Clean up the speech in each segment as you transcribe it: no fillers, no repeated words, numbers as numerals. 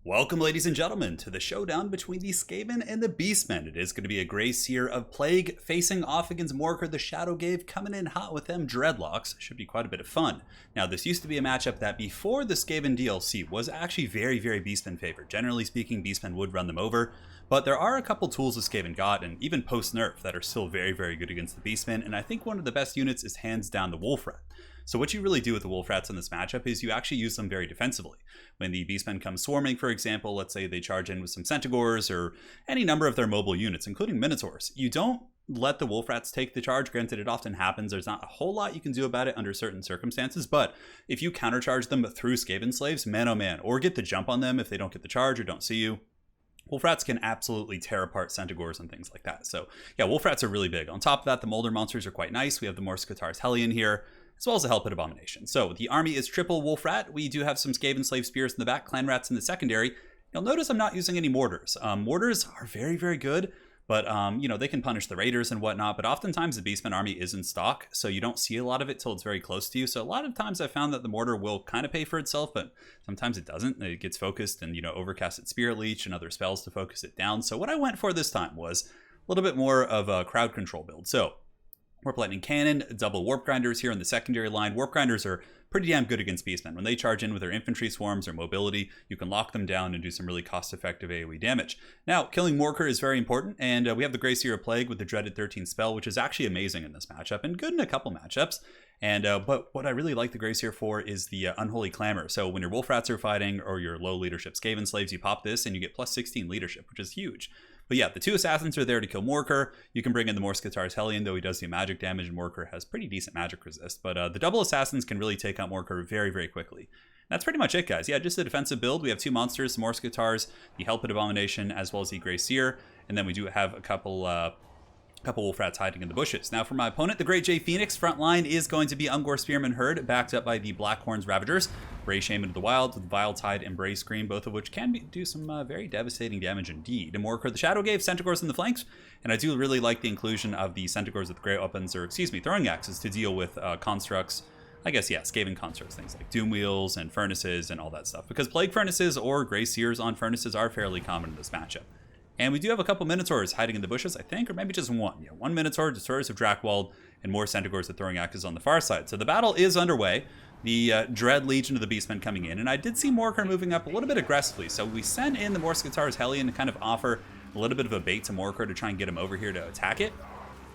Welcome, ladies and gentlemen, to the showdown between the Skaven and the Beastmen. It is going to be a Grey Seer of Plague facing off against Morkr the Shadowgave, coming in hot with them dreadlocks. Should be quite a bit of fun. Now, this used to be a matchup that before the Skaven DLC was actually very Beastmen favored. Generally speaking, Beastmen would run them over, but there are a couple tools the Skaven got, and even post-nerf, that are still very good against the Beastmen, and I think one of the best units is hands down the Wolf Rat. So what you really do with the Wolf Rats in this matchup is you actually use them very defensively. When the Beastmen come swarming, for example, let's say they charge in with some Centaurs or any number of their mobile units, including Minotaurs, you don't let the Wolf Rats take the charge. Granted, it often happens. There's not a whole lot you can do about it under certain circumstances, but if you countercharge them through Skaven slaves, man oh man, or get the jump on them if they don't get the charge or don't see you, Wolf Rats can absolutely tear apart Centaurs and things like that. So yeah, Wolf Rats are really big. On top of that, the Molder monsters are quite nice. We have the Morskatar's Hellion here, as well as a Hellpit Abomination. So the army is triple Wolf Rat. We do have some Skaven Slave Spears in the back, Clan Rats in the secondary. You'll notice I'm not using any mortars. Mortars are very good, but you know, they can punish the raiders and whatnot, but oftentimes the Beastmen army is in stock, so you don't see a lot of it till it's very close to you. So a lot of times I found that the mortar will kind of pay for itself, but sometimes it doesn't. It gets focused and, you know, overcasted Spirit Leech and other spells to focus it down. So what I went for this time was a little bit more of a crowd control build. So Warp Lightning Cannon, double Warp Grinders here in the secondary line. Warp Grinders are pretty damn good against Beastmen. When they charge in with their infantry swarms or mobility, you can lock them down and do some really cost-effective AoE damage. Now, killing Morkr is very important, and we have the Grey Seer of Plague with the dreaded 13 spell, which is actually amazing in this matchup, and good in a couple matchups. And but what I really like the Grey Seer for is the Unholy Clamor. So when your Wolf Rats are fighting, or your low leadership Skaven Slaves, you pop this and you get plus 16 leadership, which is huge. But yeah, the two Assassins are there to kill Morkr. You can bring in the Morskatar's Hellion, though he does do magic damage, and Morkr has pretty decent magic resist. But the double Assassins can really take out Morkr very quickly. That's pretty much it, guys. Yeah, just a defensive build. We have two monsters, the Morskatars, the Hellpit Abomination, as well as the Grey Seer. And then we do have a couple Wolf Rats hiding in the bushes. Now for my opponent, the Great J Phoenix, front line is going to be Ungor Spearman Herd, backed up by the Blackhorns Ravagers, Bray Shaman of the Wild with Vile Tide and Bray Scream, both of which can do some very devastating damage indeed. And Morkr the Shadowgave, Centaurs in the flanks, and I do really like the inclusion of the Centaurs with great weapons, or excuse me, throwing axes to deal with constructs. I guess, yeah, Skaven constructs, things like Doom Wheels and Furnaces and all that stuff, because Plague Furnaces or Grey Seers on Furnaces are fairly common in this matchup. And we do have a couple Minotaurs hiding in the bushes, I think, or maybe just one. Yeah, one Minotaur, Destroyers of Drakewald, and more Centaurs with throwing axes on the far side. So the battle is underway. The Dread Legion of the Beastmen coming in, and I did see Morkr moving up a little bit aggressively. So we sent in the Morskatar's Hellion to kind of offer a little bit of a bait to Morkr to try and get him over here to attack it.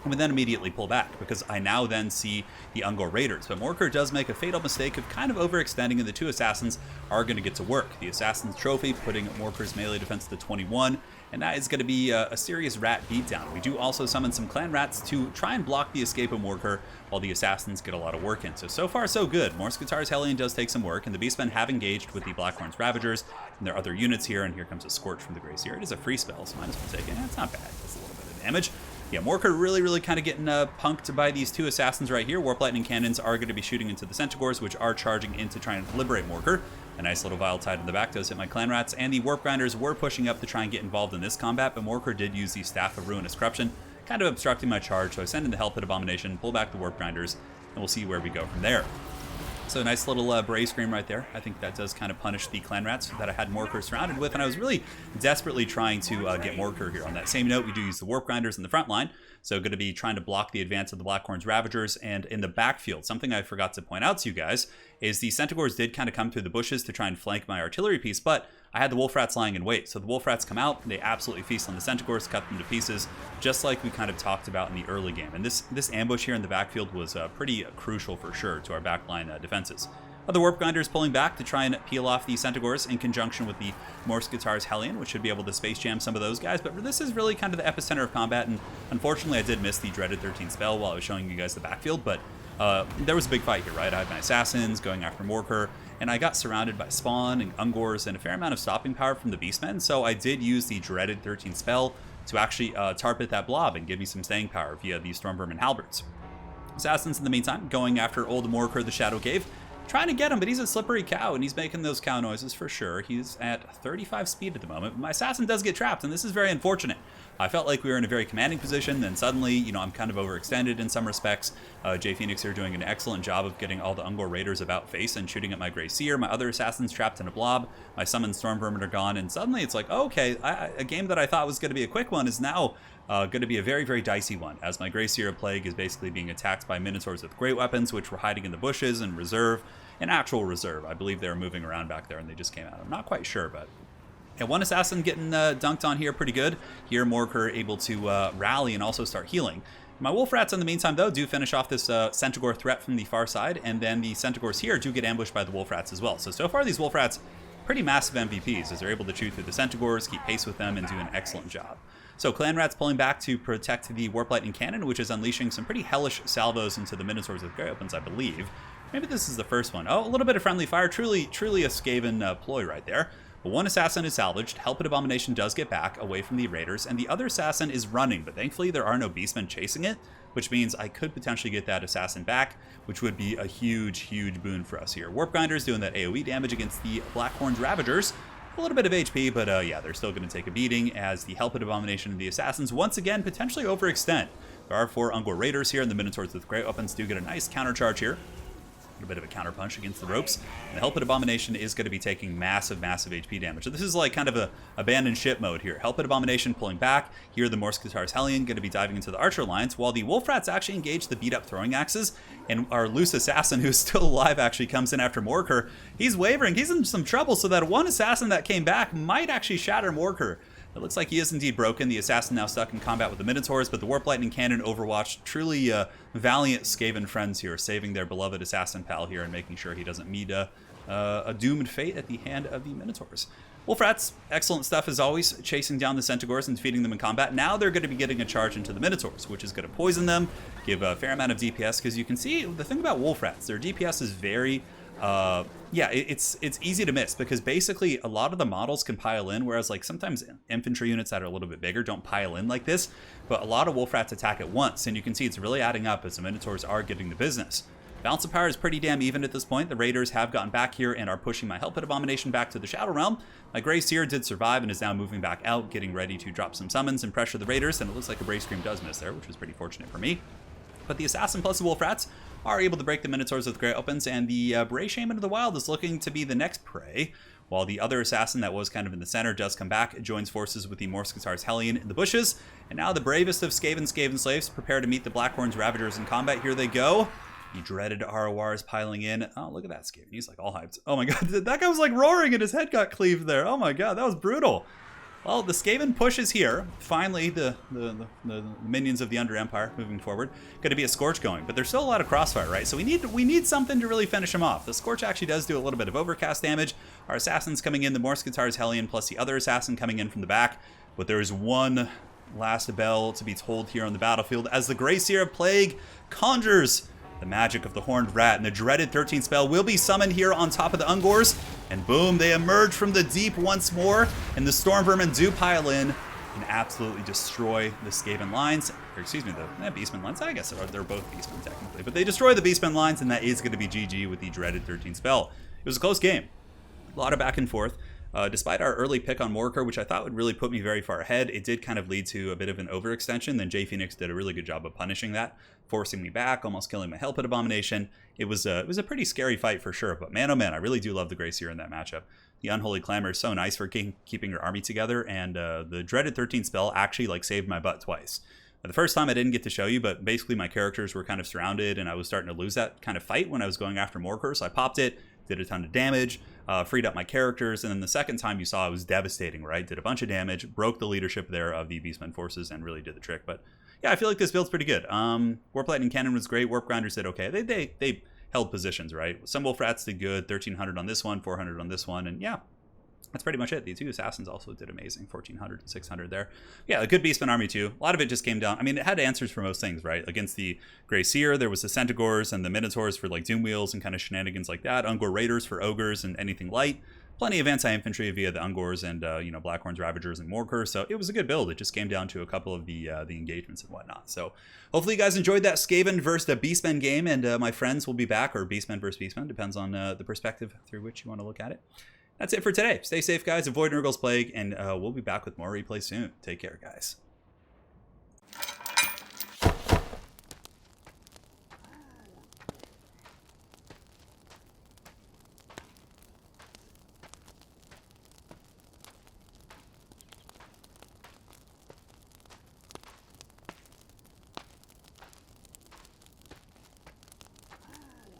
And we then immediately pull back, because I now then see the Ungor Raiders. But Morkr does make a fatal mistake of kind of overextending, and the two Assassins are going to get to work. The Assassin's Trophy putting Morkr's melee defense to 21, and that is going to be a serious rat beatdown. We do also summon some Clan Rats to try and block the escape of Morkr, while the Assassins get a lot of work in. So far so good. Morskatar's Hellion does take some work, and the Beastmen have engaged with the Blackhorns Ravagers and their other units here, and here comes a Scorch from the Grey Seer. It is a free spell, so might as well take it. It's not bad. That's a little bit of damage. Yeah, Morkr really kind of getting punked by these two Assassins right here. Warp Lightning Cannons are going to be shooting into the Centaurs, which are charging in to try and liberate Morkr. A nice little Vile Tide in the back does hit my Clan Rats, and the Warp Grinders were pushing up to try and get involved in this combat, but Morkr did use the Staff of Ruinous Corruption, kind of obstructing my charge, so I send in the Hellpit Abomination, pull back the Warp Grinders, and we'll see where we go from there. So a nice little Bray Scream right there. I think that does kind of punish the Clan Rats that I had Morkr surrounded with, and I was really desperately trying to get Morkr here. On that same note, we do use the Warp Grinders in the front line, so going to be trying to block the advance of the Blackhorns Ravagers. And in the backfield, something I forgot to point out to you guys is the Centaurs did kind of come through the bushes to try and flank my artillery piece, but I had the Wolf Rats lying in wait. So the Wolf Rats come out, they absolutely feast on the Centaurs, cut them to pieces, just like we kind of talked about in the early game. And this ambush here in the backfield was pretty crucial for sure to our backline defenses. Other Warp Grinders pulling back to try and peel off the Centaurs in conjunction with the Morskatar's Hellion, which should be able to space jam some of those guys. But this is really kind of the epicenter of combat, and unfortunately I did miss the dreaded 13 spell while I was showing you guys the backfield, but there was a big fight here, right? I had my Assassins going after Morkr, and I got surrounded by Spawn and Ungors and a fair amount of stopping power from the Beastmen, so I did use the dreaded 13 spell to actually target that blob and give me some staying power via the Stormvermin Halberds. Assassins, in the meantime, going after old Morkr the Shadowgave, Trying to get him, but he's a slippery cow, and he's making those cow noises for sure. He's at 35 speed at the moment. My assassin does get trapped, and this is very unfortunate. I felt like we were in a very commanding position, then suddenly, you know, I'm kind of overextended in some respects. J Phoenix here doing an excellent job of getting all the Ungor Raiders about face and shooting at my Grey Seer. My other assassins trapped in a blob. My summoned Storm Vermin are gone, and suddenly it's like, oh, okay, a game that I thought was going to be a quick one is now going to be a very, very dicey one, as my Grey Seer of Plague is basically being attacked by Minotaurs with great weapons, which were hiding in the bushes and reserve. An actual reserve. I believe they were moving around back there and they just came out. I'm not quite sure, but yeah, one assassin getting dunked on here pretty good. Here, Morker able to rally and also start healing. My Wolf Rats, in the meantime, though, do finish off this Centaur threat from the far side, and then the Centaurs here do get ambushed by the Wolf Rats as well. So far, these Wolf Rats, pretty massive MVPs, as they're able to chew through the Centaurs, keep pace with them, and do an excellent job. So Clan Rats pulling back to protect the Warp Lightning Cannon, which is unleashing some pretty hellish salvos into the Minotaurs with Grey Opens, I believe. Maybe this is the first one. Oh, a little bit of friendly fire. Truly a Skaven ploy right there. But one assassin is salvaged. Helped Abomination does get back away from the Raiders, and the other assassin is running, but thankfully there are no Beastmen chasing it, which means I could potentially get that assassin back, which would be a huge, huge boon for us here. Warp Grinder's doing that AoE damage against the Blackhorn's Ravagers. A little bit of HP, but yeah, they're still going to take a beating as the Helped Abomination and the assassins once again potentially overextend. There are 4 Ungor Raiders here, and the Minotaurs with Great Weapons do get a nice countercharge here. A bit of a counterpunch against the ropes. And the Helped Abomination is going to be taking massive, massive HP damage. So this is like kind of a abandoned ship mode here. Helped Abomination pulling back. Here the Morskatars Hellion going to be diving into the Archer Lines, while the Wolf Rats actually engage the beat-up throwing axes. And our loose assassin, who's still alive, actually comes in after Morker. He's wavering. He's in some trouble, so that one assassin that came back might actually shatter Morker. It looks like he is indeed broken. The assassin now stuck in combat with the Minotaurs, but the Warp Lightning Cannon Overwatch. Truly valiant Skaven friends here, saving their beloved assassin pal here and making sure he doesn't meet a doomed fate at the hand of the Minotaurs. Wolf Rats, excellent stuff as always, chasing down the Centaurs and defeating them in combat. Now they're going to be getting a charge into the Minotaurs, which is going to poison them, give a fair amount of DPS, because you can see the thing about Wolf Rats, their DPS is very... yeah, it's easy to miss because basically a lot of the models can pile in, whereas like sometimes infantry units that are a little bit bigger don't pile in like this, but a lot of Wolf Rats attack at once, and you can see it's really adding up as the Minotaurs are getting the business. Balance of power is pretty damn even at this point. The Raiders have gotten back here and are pushing my Helped Abomination back to the Shadow Realm. My Grey Seer did survive and is now moving back out, getting ready to drop some summons and pressure the Raiders, and it looks like a Brave Scream does miss there, which was pretty fortunate for me. But the Assassin plus the Wolf Rats are able to break the Minotaurs with Great Opens, and the Bray Shaman of the Wild is looking to be the next prey, while the other assassin that was kind of in the center does come back, joins forces with the Morskatars Hellion in the bushes, and now the bravest of Skaven slaves prepare to meet the Blackhorn's Ravagers in combat. Here they go. The dreaded ROR is piling in. Oh, look at that Skaven. He's like all hyped. Oh my god, that guy was like roaring and his head got cleaved there. Oh my god, that was brutal. Well, the Skaven pushes here. Finally, the minions of the Under Empire moving forward. Going to be a Scorch going, but there's still a lot of crossfire, right? So we need something to really finish him off. The Scorch actually does do a little bit of overcast damage. Our assassins coming in, the Morskatars Hellion plus the other assassin coming in from the back. But there is one last bell to be tolled here on the battlefield as the Grey Seer of Plague conjures the magic of the Horned Rat, and the dreaded 13th spell will be summoned here on top of the Ungors, and boom, they emerge from the deep once more, and the Storm Vermin do pile in and absolutely destroy the Skaven lines, or excuse me, the Beastmen lines. I guess they're both Beastmen technically, but they destroy the Beastmen lines, and that is going to be GG with the dreaded 13th spell. It was a close game, a lot of back and forth. Despite our early pick on Morker, which I thought would really put me very far ahead, it did kind of lead to a bit of an overextension. Then J Phoenix did a really good job of punishing that, forcing me back, almost killing my Helped Abomination. It was a pretty scary fight for sure, but man oh man, I really do love the Grey Seer in that matchup. The Unholy Clamor is so nice for keeping your army together, and the dreaded 13th spell actually like saved my butt twice. The first time I didn't get to show you, but basically my characters were kind of surrounded and I was starting to lose that kind of fight when I was going after Morker, so I popped it, did a ton of damage, freed up my characters, and then the second time you saw it was devastating, right? Did a bunch of damage, broke the leadership there of the Beastmen forces, and really did the trick. But yeah, I feel like this build's pretty good. Warp Lightning Cannon was great. Warp Grinders did okay. They held positions, right? Some Wolf Rats did good, 1300 on this one, 400 on this one, and yeah, that's pretty much it. The two assassins also did amazing, 1400 and 600 there. Yeah, a good Beastman army too. A lot of it just came down. I mean, it had answers for most things, right? Against the Grey Seer, there was the Centaurs and the Minotaurs for like Doom Wheels and kind of shenanigans like that. Ungor Raiders for Ogres and anything light. plenty of anti-infantry via the Ungors and Blackhorns, Ravagers, and Morkar. So it was a good build. It just came down to a couple of the engagements and whatnot. So hopefully you guys enjoyed that Skaven versus the Beastmen game, and my friends will be back, or Beastmen versus Beastmen, depends on the perspective through which you want to look at it. That's it for today. Stay safe, guys. Avoid Nurgle's Plague, and we'll be back with more replays soon. Take care, guys.